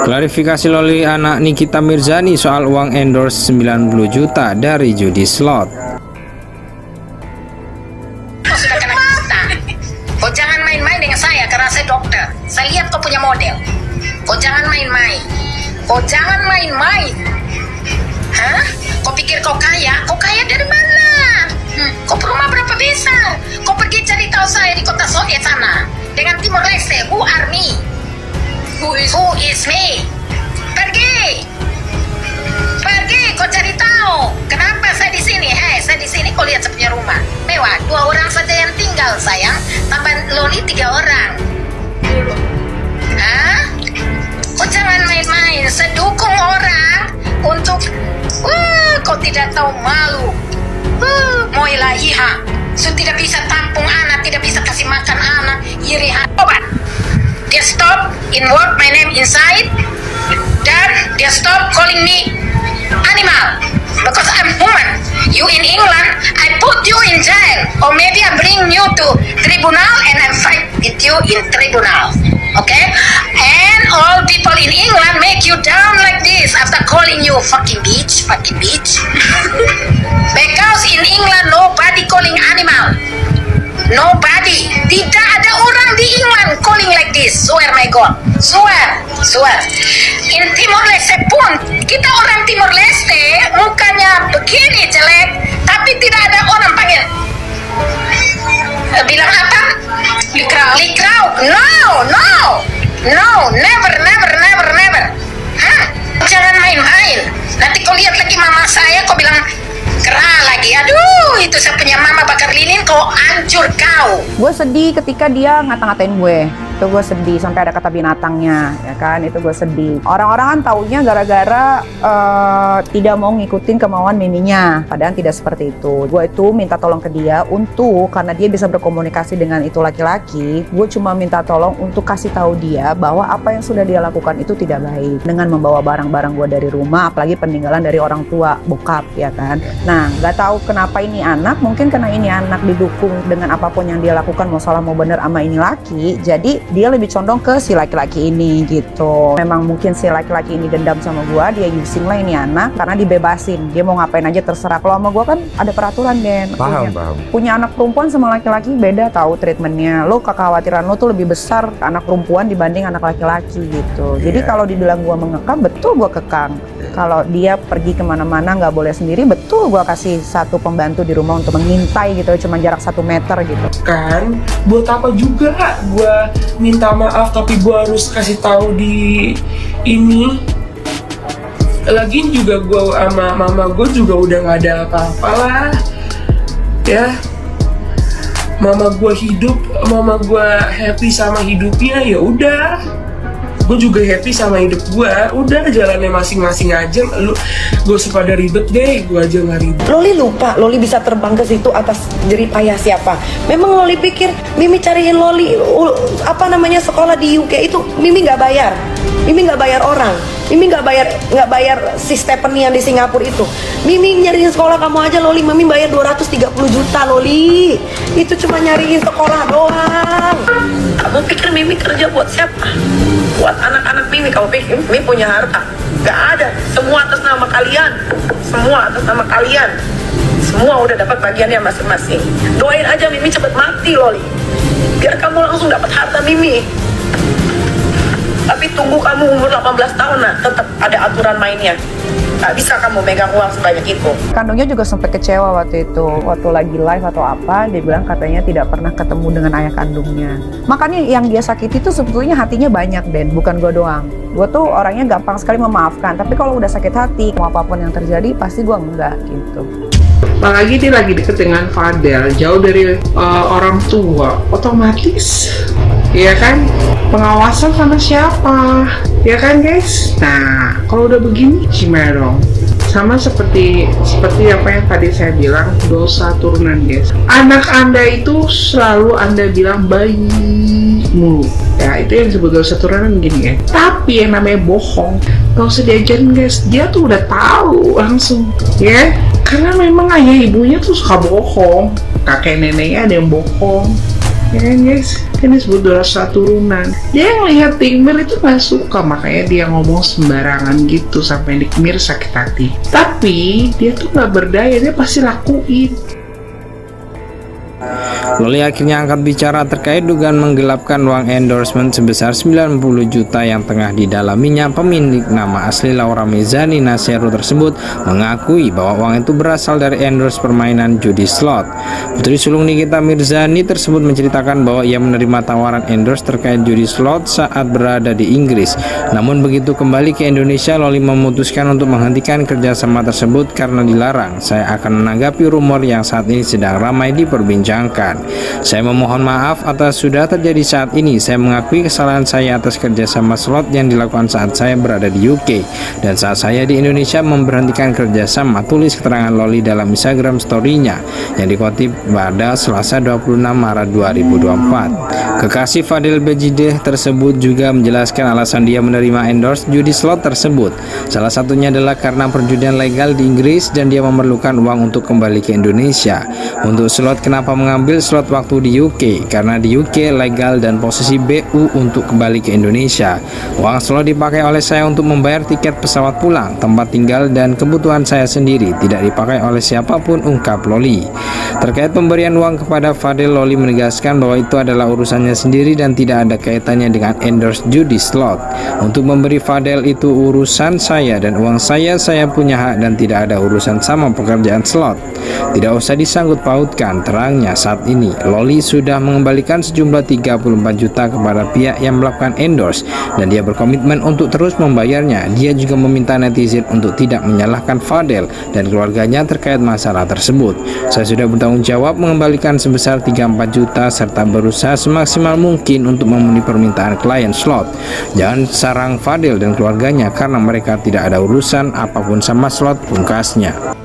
Klarifikasi Loli anak Nikita Mirzani soal uang endorse 90 juta dari judi slot. Sudah kena kita. Kau jangan main-main dengan saya karena saya dokter. Saya lihat kau punya model. Kau jangan main-main. Kau jangan main-main. Hah? Kau pikir kau kaya? Kau kaya dari mana? Kau rumah berapa besar? Kau pergi cari tahu saya di kota Soet sana. Dengan Timor Leste, who are me? Who is me? Pergi. Pergi, kau cari tahu. Kenapa saya di sini? Saya di sini kau lihat saya punya rumah. Mewah, 2 orang saja yang tinggal, sayang. Tambah Loli 3 orang. Hah? Kau jangan main-main. Sedukung orang untuk kau tidak tahu malu. Moila iha. Tidak bisa tampung anak, tidak bisa kasih makan anak. Iriha. Obat. Dia stop inward my name inside. Dan dia stop calling me animal. Because I'm human. You in England, I put you in jail. Or maybe I bring you to tribunal and I fight with you in tribunal. Okay? And all people in England make you down like this after calling you fucking bitch. Because in England nobody calling animal. Nobody. Tidak ada orang di England calling like this. Swear my God. Swear. In Timor Leste pun, kita orang Timor Leste mukanya begini jelek, tapi tidak ada orang panggil. Bilang apa? Likrau. No, never. Jangan main-main. Nanti kau lihat lagi mama saya, kau bilang kera lagi. Aduh, itu saya punya mama bakar lilin, kau hancur kau. Gue sedih ketika dia ngata-ngatain gue. Itu gue sedih sampai ada kata binatangnya, ya kan? Itu gue sedih. Orang-orang kan taunya gara-gara tidak mau ngikutin kemauan miminya, padahal tidak seperti itu. Gue itu minta tolong ke dia karena dia bisa berkomunikasi dengan itu laki-laki. Gue cuma minta tolong untuk kasih tahu dia bahwa apa yang sudah dia lakukan itu tidak baik dengan membawa barang-barang gue dari rumah, apalagi peninggalan dari orang tua, bokap, ya kan? Nah, nggak tahu kenapa ini anak, mungkin karena ini anak didukung dengan apapun yang dia lakukan, mau salah mau benar sama ini laki, jadi dia lebih condong ke si laki-laki ini gitu. Memang mungkin si laki-laki ini dendam sama gua, dia using lah ini anak karena dibebasin, dia mau ngapain aja terserah. Kalau sama gua kan ada peraturan, Den. Paham. Punya anak perempuan sama laki-laki beda tahu treatmentnya. Lo kekhawatiran lo tuh lebih besar anak perempuan dibanding anak laki-laki gitu. Jadi kalau dibilang gua mengekang, betul gua kekang. Kalau dia pergi kemana-mana nggak boleh sendiri, betul gua kasih satu pembantu di rumah untuk mengintai gitu, cuma jarak 1 meter gitu. Kan, buat apa juga gua minta maaf tapi gua harus kasih tahu di ini. Lagian juga gua sama mama gua juga udah nggak ada apa-apa lah. Ya, mama gua hidup, mama gua happy sama hidupnya, ya udah. Gue juga happy sama hidup gue, udah jalannya masing-masing aja. Lu gue pada ribet deh, gue aja nggak ribet. Loli lupa, Loli bisa terbang ke situ atas jerih payah siapa? Memang Loli pikir Mimi cariin Loli sekolah di UK itu Mimi nggak bayar, Mimi nggak bayar orang, Mimi nggak bayar si Stephanie yang di Singapura itu. Mimi nyariin sekolah kamu aja Loli, Mimi bayar 230 juta Loli. Itu cuma nyariin sekolah doang. Kamu pikir Mimi kerja buat siapa? Buat anak-anak Mimi. Kamu pikir Mimi punya harta? Gak ada. Semua atas nama kalian. Semua udah dapat bagiannya masing-masing. Doain aja Mimi cepet mati Loli, biar kamu langsung dapat harta Mimi. Tapi tunggu kamu umur 18 tahun nah, tetap ada aturan mainnya. Gak bisa kamu megang uang sebanyak itu. Kandungnya juga sempat kecewa waktu itu, waktu lagi live atau apa, dia bilang katanya tidak pernah ketemu dengan ayah kandungnya. Makanya yang dia sakiti itu sebetulnya hatinya banyak, Den, bukan gue doang. Gue tuh orangnya gampang sekali memaafkan, tapi kalau udah sakit hati, mau apapun yang terjadi, pasti gue enggak gitu. Apalagi dia lagi deket dengan Fadel, jauh dari orang tua, otomatis, ya kan, pengawasan sama siapa, ya kan guys? Nah, kalau udah begini, gimana dong? Sama seperti apa yang tadi saya bilang, dosa turunan guys. Anak Anda itu selalu Anda bilang baik mulu. Ya, itu yang disebut dosa turunan gini ya. Tapi yang namanya bohong, gak usah diajarin guys, dia tuh udah tahu langsung, ya. Karena memang ayah ibunya tuh suka bohong, kakek neneknya ada yang bohong, Ya kan guys, ini disebut dosa turunan. Dia yang lihat Mir itu gak suka, makanya dia ngomong sembarangan gitu sampai Mir sakit hati. Tapi dia tuh gak berdaya, dia pasti lakuin. Loli akhirnya angkat bicara terkait dugaan menggelapkan uang endorsement sebesar 90 juta yang tengah didalaminya. Pemilik nama asli Laura Mezani Nasero tersebut mengakui bahwa uang itu berasal dari endorse permainan judi slot. Putri sulung Nikita Mirzani tersebut menceritakan bahwa ia menerima tawaran endorse terkait judi slot saat berada di Inggris. Namun begitu kembali ke Indonesia, Loli memutuskan untuk menghentikan kerjasama tersebut karena dilarang. Saya akan menanggapi rumor yang saat ini sedang ramai diperbincangkan. Saya memohon maaf atas sudah terjadi saat ini. Saya mengakui kesalahan saya atas kerjasama slot yang dilakukan saat saya berada di UK dan saat saya di Indonesia memberhentikan kerjasama, tulis keterangan Loli dalam Instagram story-nya yang dikutip pada Selasa 26 Maret 2024. Kekasih Fadel Bejideh tersebut juga menjelaskan alasan dia menerima endorse judi slot tersebut. Salah satunya adalah karena perjudian legal di Inggris dan dia memerlukan uang untuk kembali ke Indonesia. Untuk slot, kenapa mengambil slot waktu di UK? Karena di UK legal dan posisi BU untuk kembali ke Indonesia. Uang slot dipakai oleh saya untuk membayar tiket pesawat pulang, tempat tinggal, dan kebutuhan saya sendiri, tidak dipakai oleh siapapun, ungkap Loli. Terkait pemberian uang kepada Fadel, Loli menegaskan bahwa itu adalah urusannya sendiri dan tidak ada kaitannya dengan endorse judi slot. Untuk memberi Fadel itu urusan saya dan uang saya punya hak dan tidak ada urusan sama pekerjaan slot. Tidak usah disangkut pautkan, terangnya. Saat ini Loli sudah mengembalikan sejumlah 34 juta kepada pihak yang melakukan endorse dan dia berkomitmen untuk terus membayarnya. Dia juga meminta netizen untuk tidak menyalahkan Fadel dan keluarganya terkait masalah tersebut. Saya sudah bertanggung jawab mengembalikan sebesar 34 juta serta berusaha semaksimal mungkin untuk memenuhi permintaan klien slot. Jangan sarang Fadel dan keluarganya karena mereka tidak ada urusan apapun sama slot, pungkasnya.